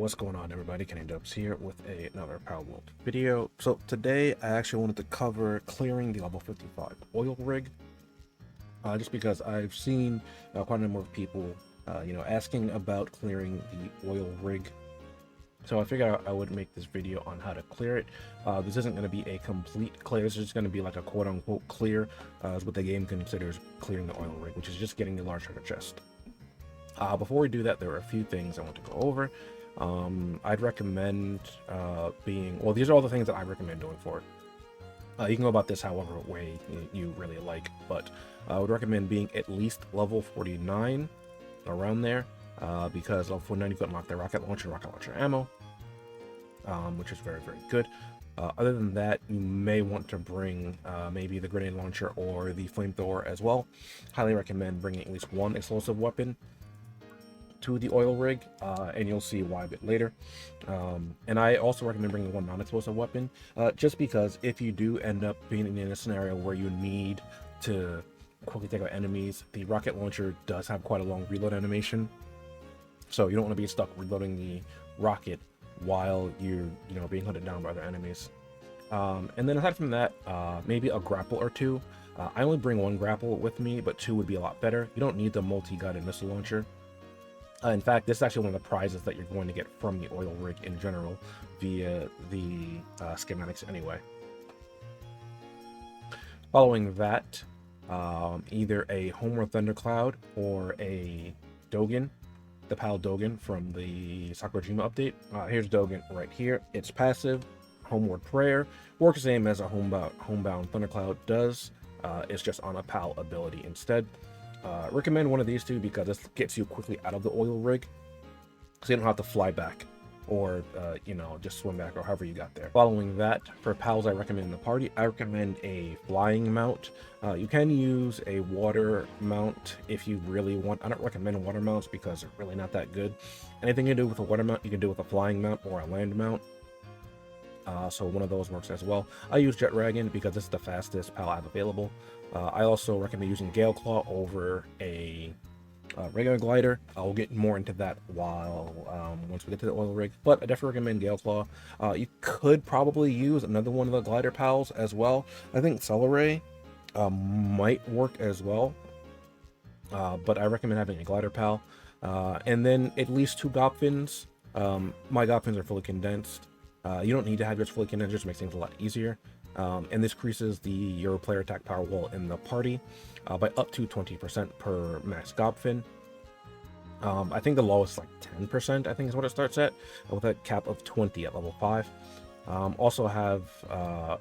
What's going on, everybody? Kenny Dubs here with another Palworld video. So today I actually wanted to cover clearing the level 55 oil rig, just because I've seen quite a number of people asking about clearing the oil rig. So I figured I would make this video on how to clear it. This isn't going to be a complete clear. This is just going to be like a quote-unquote clear, is what the game considers clearing the oil rig, which is just getting the large treasure chest. Before we do that, there are a few things I want to go over. I'd recommend these are all the things that I recommend doing for it. You can go about this however way you really like, but I would recommend being at least level 49, around there, because level 49 you can unlock the rocket launcher ammo, which is very, very good. Other than that, you may want to bring maybe the grenade launcher or the flamethrower as well. Highly recommend bringing at least one explosive weapon to the oil rig, and you'll see why a bit later. And I also recommend bringing one non-explosive weapon, just because if you do end up being in a scenario where you need to quickly take out enemies, the rocket launcher does have quite a long reload animation, so you don't want to be stuck reloading the rocket while you're being hunted down by other enemies. And then aside from that, maybe a grapple or two. I only bring one grapple with me, but two would be a lot better. You don't need the multi-guided missile launcher. In fact, this is actually one of the prizes that you're going to get from the oil rig in general via the schematics anyway. Following that, either a Homeward Thundercloud or a Dogen, the PAL Dogen from the Sakurajima update. Here's Dogen right here. It's passive, Homeward Prayer, works the same as a homebound Thundercloud does. It's just on a PAL ability instead. Recommend one of these two because this gets you quickly out of the oil rig, so you don't have to fly back or just swim back or however you got there. Following that, for pals I recommend in the party, I recommend a flying mount. You can use a water mount if you really want. I don't recommend water mounts because they're really not that good. Anything you do with a water mount, you can do with a flying mount or a land mount. So one of those works as well. I use Jet Dragon because this is the fastest PAL I have available. I also recommend using Gale Claw over a regular glider. I'll get more into that once we get to the oil rig, but I definitely recommend Gale Claw. You could probably use another one of the glider pals as well. I think Celeray might work as well, but I recommend having a glider pal. And then at least two Gopfins. My Gopfins are fully condensed. You don't need to have yours fully condensed, just makes things a lot easier. And this increases your player attack power wall in the party by up to 20% per max Gopfin. I think the lowest like 10%, I think is what it starts at, with a cap of 20 at level 5. Also have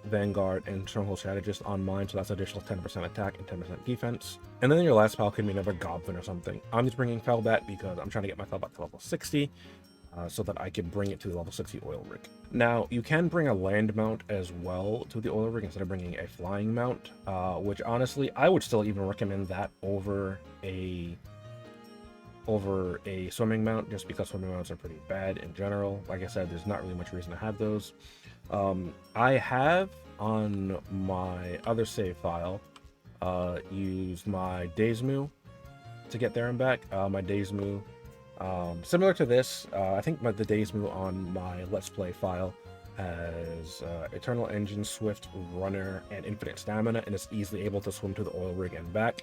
Vanguard and Stronghold Strategist on mine, so that's additional 10% attack and 10% defense. And then your last pal can be another Gopfin or something. I'm just bringing Felbat because I'm trying to get my Felbat to level 60. So that I can bring it to the level 60 oil rig. Now, you can bring a land mount as well to the oil rig instead of bringing a flying mount, which honestly, I would still even recommend that over a swimming mount, just because swimming mounts are pretty bad in general. Like I said, there's not really much reason to have those. I have, on my other save file, used my Daysmu to get there and back. My Daysmu, similar to this, I think the Daysmu on my Let's Play file has Eternal Engine, Swift, Runner, and Infinite Stamina, and it's easily able to swim to the oil rig and back.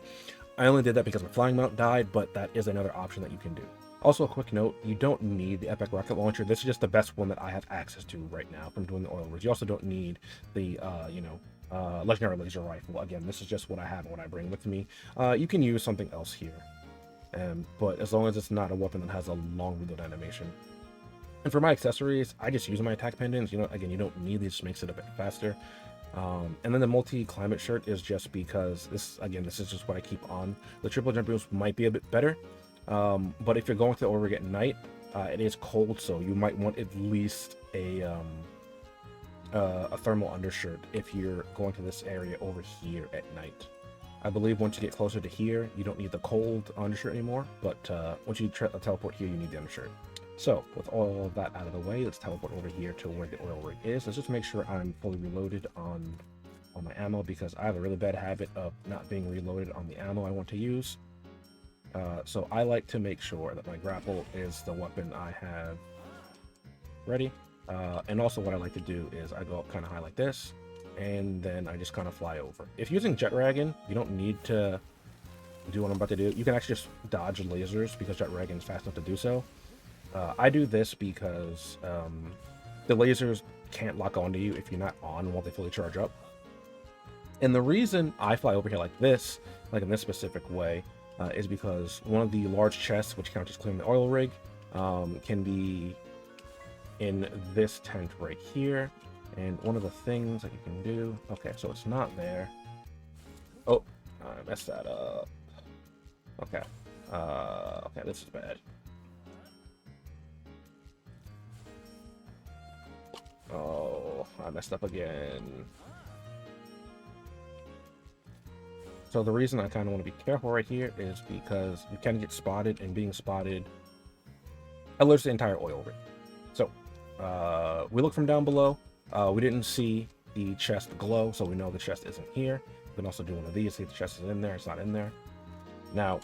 I only did that because my flying mount died, but that is another option that you can do. Also, a quick note, you don't need the Epic Rocket Launcher. This is just the best one that I have access to right now from doing the oil rigs. You also don't need the, Legendary Laser Rifle. Again, this is just what I have and what I bring with me. You can use something else here. But as long as it's not a weapon that has a long reload animation. And for my accessories, I just use my attack pendants. Again, you don't need these, just makes it a bit faster. And then the multi-climate shirt is just because this is just what I keep on. The triple jump boost might be a bit better, but if you're going to the oil rig at night, it is cold, so you might want at least a thermal undershirt if you're going to this area over here at night. I believe once you get closer to here, you don't need the cold undershirt anymore, but once you teleport here, you need the undershirt. So, with all of that out of the way, let's teleport over here to where the oil rig is. Let's just make sure I'm fully reloaded on my ammo, because I have a really bad habit of not being reloaded on the ammo I want to use. So I like to make sure that my grapple is the weapon I have ready. And also what I like to do is I go up kind of high like this, and then I just kind of fly over. If using Jet Dragon, you don't need to do what I'm about to do. You can actually just dodge lasers because Jet Dragon is fast enough to do so. I do this because the lasers can't lock onto you if you're not on while they fully charge up. And the reason I fly over here like this, like in this specific way, is because one of the large chests, which counts as clearing the oil rig, can be in this tent right here. And one of the things that you can do... Okay, so it's not there. Oh, I messed that up. Okay. Okay, this is bad. Oh, I messed up again. So the reason I kind of want to be careful right here is because you can get spotted, and being spotted alerts the entire oil rig. So we look from down below. We didn't see the chest glow, so we know the chest isn't here. We can also do one of these, see if the chest is in there. It's not in there. Now,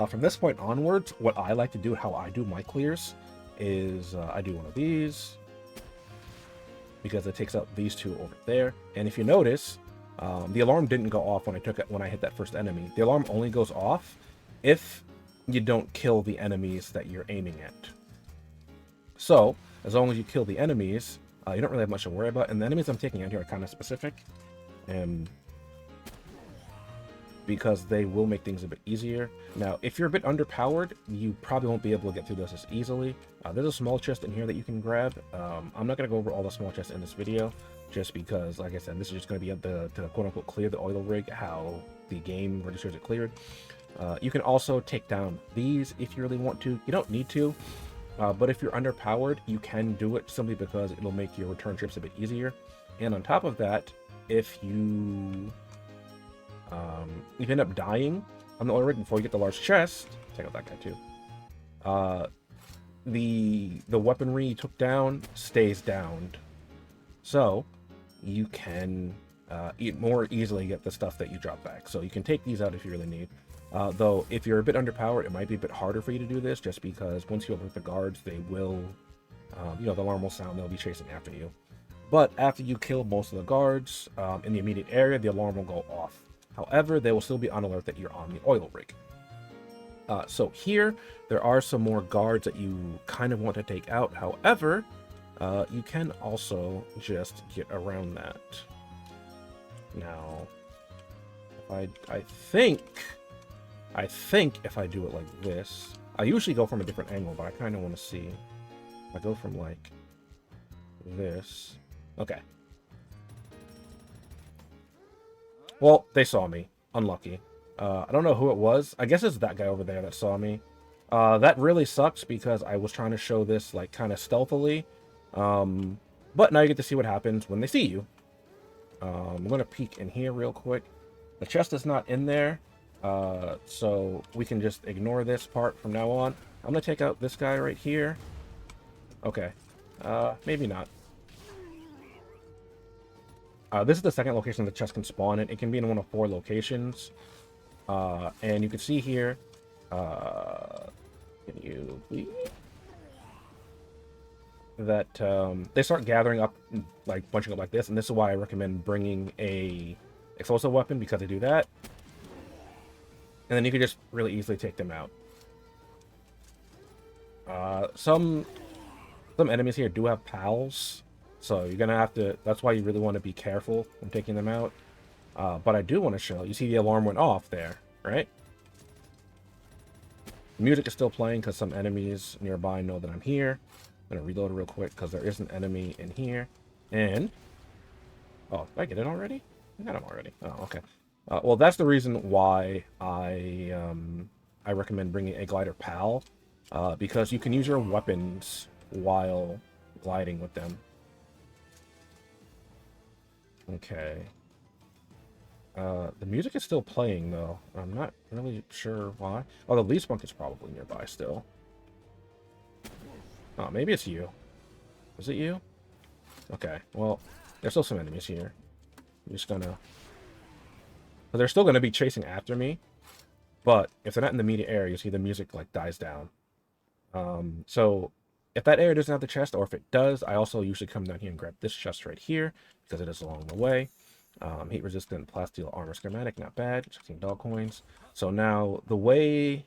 from this point onwards, what I like to do, how I do my clears, is I do one of these, because it takes out these two over there. And if you notice, the alarm didn't go off when I hit that first enemy. The alarm only goes off if you don't kill the enemies that you're aiming at. So, as long as you kill the enemies, you don't really have much to worry about. And the enemies I'm taking out here are kind of specific, because they will make things a bit easier. Now, if you're a bit underpowered, you probably won't be able to get through this as easily. There's a small chest in here that you can grab. I'm not going to go over all the small chests in this video, just because, like I said, this is just going to be to quote-unquote clear the oil rig, how the game registers it cleared. You can also take down these if you really want to. You don't need to, but if you're underpowered, you can do it simply because it'll make your return trips a bit easier. And on top of that, if you end up dying on the oil rig before you get the large chest, take out that guy too. The weaponry you took down stays downed, so you can more easily get the stuff that you drop back. So you can take these out if you really need. Though if you're a bit underpowered, it might be a bit harder for you to do this, just because once you overlook the guards, they will, the alarm will sound. They'll be chasing after you. But after you kill most of the guards in the immediate area, the alarm will go off. However, they will still be on alert that you're on the oil rig. So here, there are some more guards that you kind of want to take out. However, you can also just get around that. Now, I think if I do it like this, I usually go from a different angle, but I kind of want to see. If I go from like this. Okay. Well, they saw me. Unlucky. I don't know who it was. I guess it's that guy over there that saw me. That really sucks because I was trying to show this like kind of stealthily. But now you get to see what happens when they see you. I'm going to peek in here real quick. The chest is not in there. So we can just ignore this part from now on. I'm going to take out this guy right here. Okay. Maybe not. This is the second location the chest can spawn in. It can be in one of 4 locations. And you can see here, can you please? That they start gathering up, like bunching up like this. And this is why I recommend bringing a explosive weapon, because they do that. And then you can just really easily take them out. Some enemies here do have pals. So you're going to have to... That's why you really want to be careful when taking them out. But I do want to show... You see the alarm went off there, right? The music is still playing because some enemies nearby know that I'm here. I'm going to reload real quick because there is an enemy in here. And... Oh, did I get it already? I got him already. Oh, okay. Well, that's the reason why I recommend bringing a glider pal. Because you can use your weapons while gliding with them. Okay. The music is still playing, though. I'm not really sure why. Oh, the lead spunk is probably nearby still. Oh, maybe it's you. Is it you? Okay, well, there's still some enemies here. I'm just gonna... But they're still gonna be chasing after me. But if they're not in the immediate area, you see the music, like, dies down. So If that area doesn't have the chest, or if it does, I also usually come down here and grab this chest right here, because it is along the way. Heat resistant plasteel armor schematic, not bad. 16 dog coins. So now the way,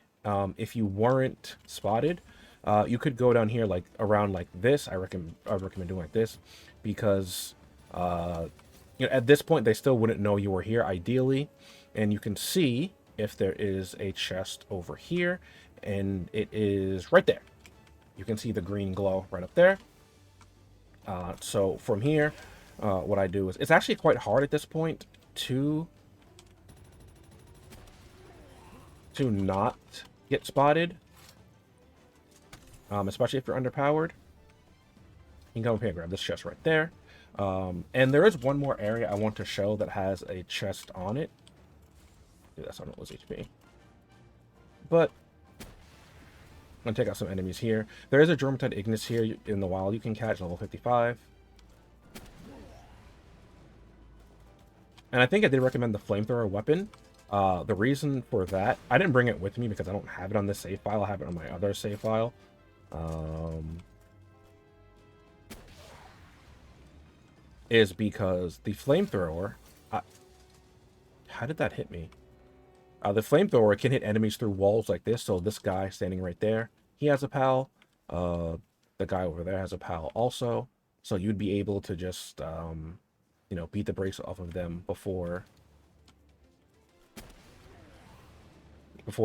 if you weren't spotted, you could go down here like around like this. I recommend doing like this, because at this point they still wouldn't know you were here ideally, and you can see if there is a chest over here, and it is right there. You can see the green glow right up there. So from here, what I do is, it's actually quite hard at this point to not get spotted, especially if you're underpowered. You can come up here and grab this chest right there. And there is one more area I want to show that has a chest on it. Dude, that's on it was HP. But I'm going to take out some enemies here. There is a Dromatide Ignis here in the wild you can catch, level 55. And I think I did recommend the flamethrower weapon. The reason for that, I didn't bring it with me because I don't have it on this save file. I have it on my other save file. Is because the flamethrower... how did that hit me? The flamethrower can hit enemies through walls like this. So this guy standing right there, he has a PAL. The guy over there has a PAL also. So you'd be able to just, beat the brakes off of them before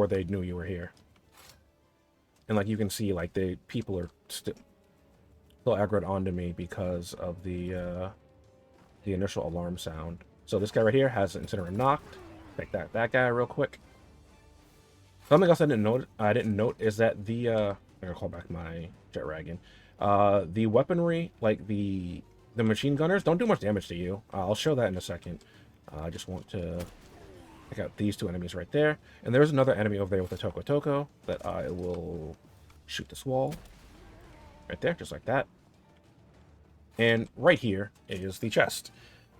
they knew you were here. And like you can see, like people are still aggroed onto me because of the initial alarm sound. So this guy right here has Incinerate knocked. Take that guy real quick. Something else I didn't note is that the I'm gonna call back my jet wagon. The weaponry, like the machine gunners, don't do much damage to you. I'll show that in a second. I just want to take out these two enemies right there. And there's another enemy over there with a Toko Toko that I will shoot this wall. Right there, just like that. And right here is the chest.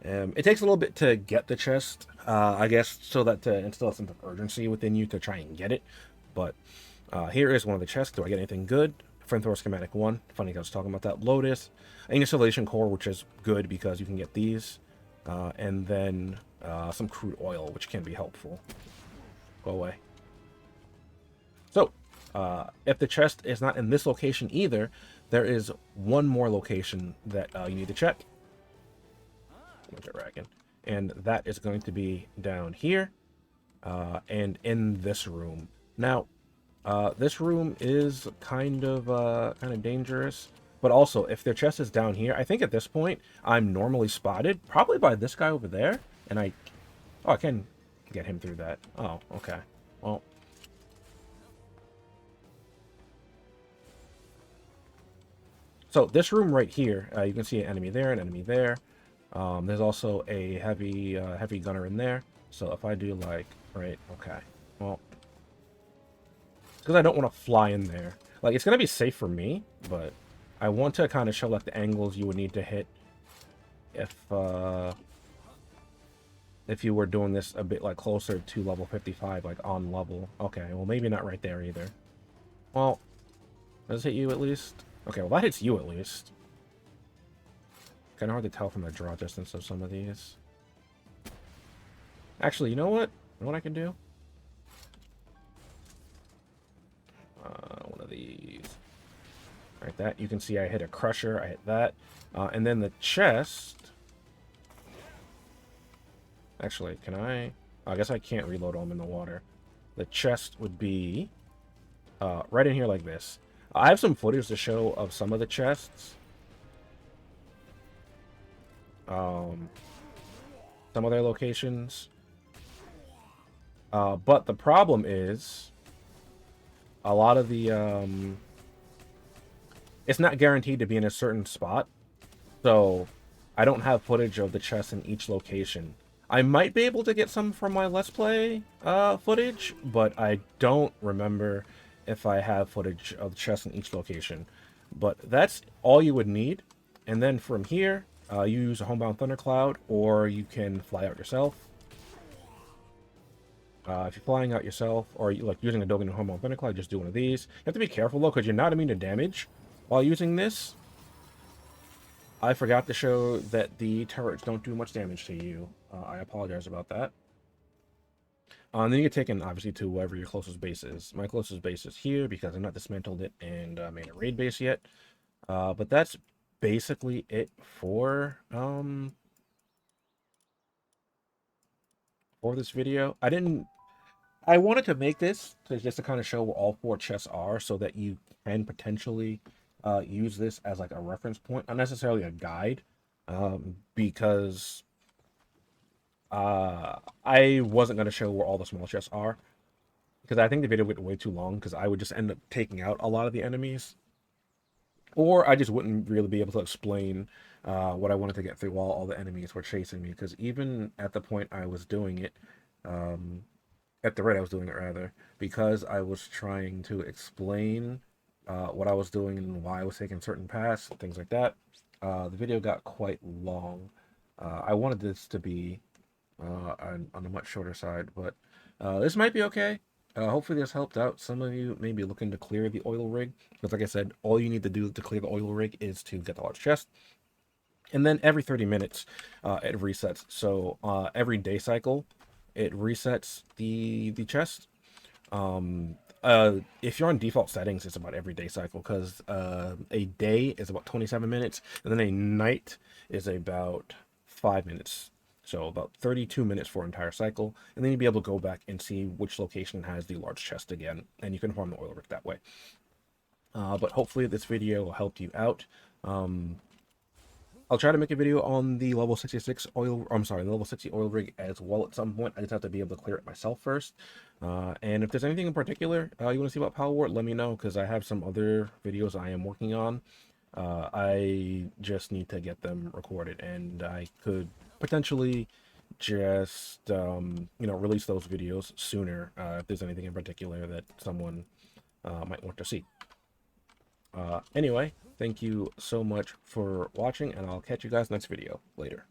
It takes a little bit to get the chest, I guess, so that to instill a sense of urgency within you to try and get it. But here is one of the chests. Do I get anything good? Flamethrower schematic 1. Funny I was talking about that. Lotus. An installation core, which is good because you can get these. And then some crude oil, which can be helpful. Go away. So, if the chest is not in this location either, there is one more location that you need to check. And that is going to be down here and in this room. Now, this room is kind of dangerous, but also if their chest is down here, I think at this point I'm normally spotted probably by this guy over there, and I can get him through that. Oh, okay. Well, so this room right here, you can see an enemy there, an enemy there. There's also a heavy gunner in there. So if I do like, right, okay, well, because I don't want to fly in there. Like, it's going to be safe for me, but I want to kind of show like the angles you would need to hit if you were doing this a bit like closer to level 55, like on level. Okay, well, maybe not right there either. Well, does it hit you at least? Okay, well, that hits you at least. Kind of hard to tell from the draw distance of some of these. Actually, you know what? You know what I can do? One of these. Right, that. You can see I hit a crusher. I hit that. And then the chest. Actually, can I? I guess I can't reload them in the water. The chest would be right in here like this. I have some footage to show of some of the chests. Some of their locations. But the problem is a lot of the it's not guaranteed to be in a certain spot. So I don't have footage of the chests in each location. I might be able to get some from my Let's Play footage, but I don't remember if I have footage of the chests in each location. But that's all you would need. And then from here, you use a Homebound Thundercloud, or you can fly out yourself. If you're flying out yourself, or like using a Dogen and Homebound Thundercloud, just do one of these. You have to be careful though, because you're not immune to damage. While using this, I forgot to show that the turrets don't do much damage to you. I apologize about that. And then you get taken, obviously, to wherever your closest base is. My closest base is here because I've not dismantled it and made a raid base yet. But that's basically it for this video. I wanted to make this just to kind of show where all 4 chests are so that you can potentially use this as like a reference point, not necessarily a guide, because I wasn't going to show where all the small chests are because I think the video would get way too long because I would just end up taking out a lot of the enemies, or I just wouldn't really be able to explain what I wanted to get through while all the enemies were chasing me, because even at the point I was doing it, at the rate I was doing it rather, because I was trying to explain what I was doing and why I was taking certain paths, things like that, the video got quite long. I wanted this to be on a much shorter side, but this might be okay. Hopefully this helped out. Some of you may be looking to clear the oil rig, because like I said, all you need to do to clear the oil rig is to get the large chest. And then every 30 minutes, it resets. So every day cycle, it resets the chest. If you're on default settings, it's about every day cycle, because a day is about 27 minutes, and then a night is about 5 minutes. So about 32 minutes for an entire cycle, and then you'll be able to go back and see which location has the large chest again, and you can farm the oil rig that way. But hopefully this video helped you out. I'll try to make a video on the level 66 oil, I'm sorry, the level 60 oil rig as well at some point. I just have to be able to clear it myself first. And if there's anything in particular you want to see about Palworld, let me know, because I have some other videos I am working on. I just need to get them recorded, and I could potentially just, release those videos sooner if there's anything in particular that someone might want to see. Anyway, thank you so much for watching, and I'll catch you guys next video. Later.